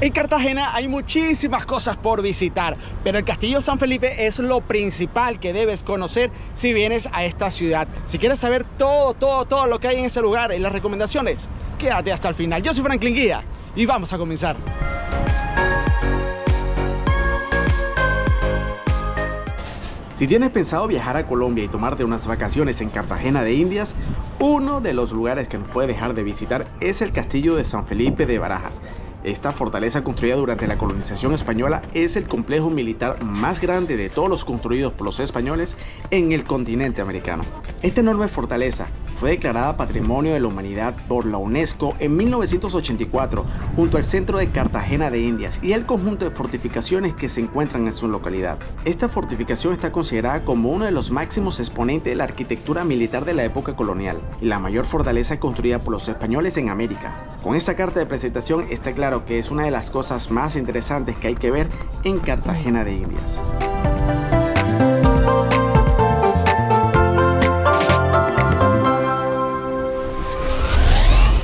En Cartagena hay muchísimas cosas por visitar, pero el Castillo San Felipe es lo principal que debes conocer si vienes a esta ciudad. Si quieres saber todo lo que hay en ese lugar y las recomendaciones, quédate hasta el final. Yo soy Franklin Guía y vamos a comenzar. Si tienes pensado viajar a Colombia y tomarte unas vacaciones en Cartagena de Indias, uno de los lugares que no puedes dejar de visitar es el Castillo de San Felipe de Barajas. Esta fortaleza, construida durante la colonización española, es el complejo militar más grande de todos los construidos por los españoles en el continente americano. Esta enorme fortaleza fue declarada Patrimonio de la Humanidad por la UNESCO en 1984, junto al centro de Cartagena de Indias y el conjunto de fortificaciones que se encuentran en su localidad. Esta fortificación está considerada como uno de los máximos exponentes de la arquitectura militar de la época colonial y la mayor fortaleza construida por los españoles en América. Con esta carta de presentación está claro que es una de las cosas más interesantes que hay que ver en Cartagena de Indias.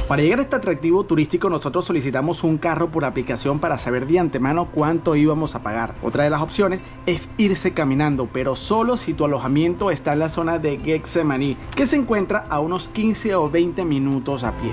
Para llegar a este atractivo turístico nosotros solicitamos un carro por aplicación para saber de antemano cuánto íbamos a pagar. Otra de las opciones es irse caminando, pero solo si tu alojamiento está en la zona de Getsemaní, que se encuentra a unos 15 o 20 minutos a pie.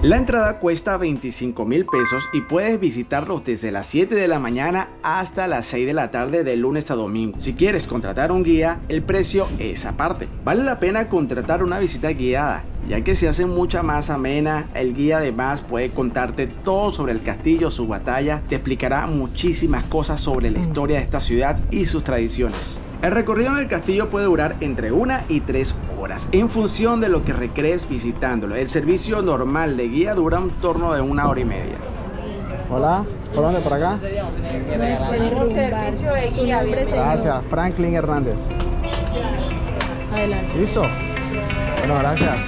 La entrada cuesta 25.000 pesos y puedes visitarlos desde las 7 de la mañana hasta las 6 de la tarde de lunes a domingo. Si quieres contratar un guía, el precio es aparte. Vale la pena contratar una visita guiada, ya que se hace mucha más amena. El guía además puede contarte todo sobre el castillo, su batalla, te explicará muchísimas cosas sobre la historia de esta ciudad y sus tradiciones. El recorrido en el castillo puede durar entre 1 y 3 horas, en función de lo que recrees visitándolo. El servicio normal de guía dura un torno de 1 hora y media. Hola, ¿por dónde? ¿Por acá? Gracias, Franklin Hernández. Adelante. ¿Listo? Bueno, gracias.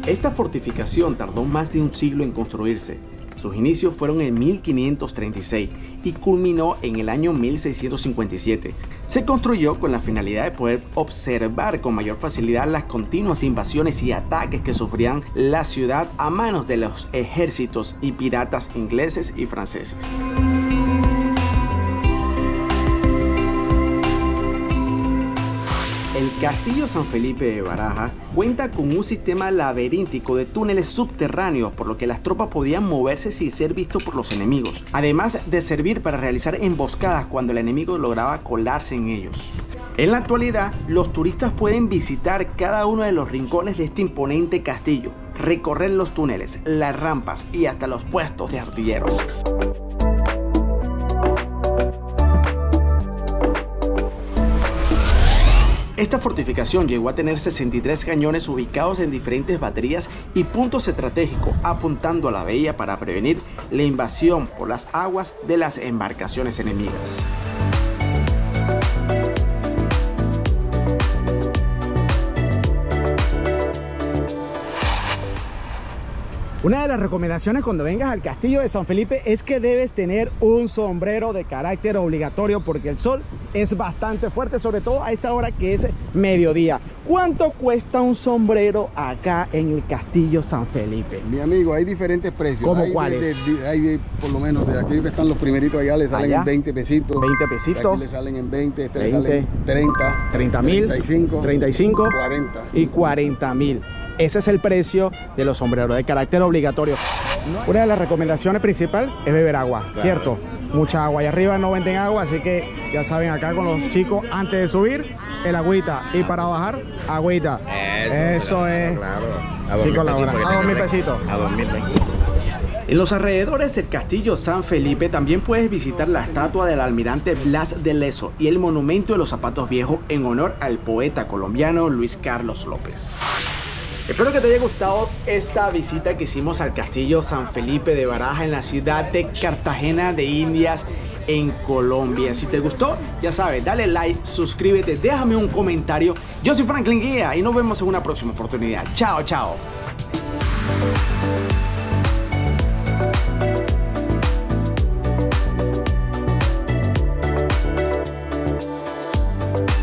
Esta fortificación tardó más de un siglo en construirse. Sus inicios fueron en 1536 y culminó en el año 1657. Se construyó con la finalidad de poder observar con mayor facilidad las continuas invasiones y ataques que sufrían la ciudad a manos de los ejércitos y piratas ingleses y franceses. El Castillo San Felipe de Barajas cuenta con un sistema laberíntico de túneles subterráneos, por lo que las tropas podían moverse sin ser vistos por los enemigos, además de servir para realizar emboscadas cuando el enemigo lograba colarse en ellos. En la actualidad, los turistas pueden visitar cada uno de los rincones de este imponente castillo, recorrer los túneles, las rampas y hasta los puestos de artilleros. Esta fortificación llegó a tener 63 cañones ubicados en diferentes baterías y puntos estratégicos, apuntando a la bahía para prevenir la invasión por las aguas de las embarcaciones enemigas. Una de las recomendaciones cuando vengas al Castillo de San Felipe es que debes tener un sombrero de carácter obligatorio, porque el sol es bastante fuerte, sobre todo a esta hora que es mediodía. ¿Cuánto cuesta un sombrero acá en el Castillo San Felipe? Mi amigo, hay diferentes precios. ¿Cómo cuáles? Hay por lo menos de aquellos que están los primeritos allá, le salen en 20 pesitos. 20 pesitos. Aquí le salen en 20, 20, le salen 30, 30.000, 35, 40 y 40.000. Ese es el precio de los sombreros de carácter obligatorio. Una de las recomendaciones principales es beber agua, claro. ¿Cierto? Mucha agua. Y arriba no venden agua, así que ya saben, acá con los chicos, antes de subir, el agüita. Y para bajar, agüita. Eso es. Claro. A 2.000 pesitos. A 2.000 pesitos. En los alrededores del Castillo San Felipe también puedes visitar la estatua del almirante Blas de Lezo y el monumento de los zapatos viejos en honor al poeta colombiano Luis Carlos López. Espero que te haya gustado esta visita que hicimos al Castillo San Felipe de Barajas en la ciudad de Cartagena de Indias en Colombia. Si te gustó, ya sabes, dale like, suscríbete, déjame un comentario. Yo soy Franklin Guía y nos vemos en una próxima oportunidad. Chao, chao. Chao.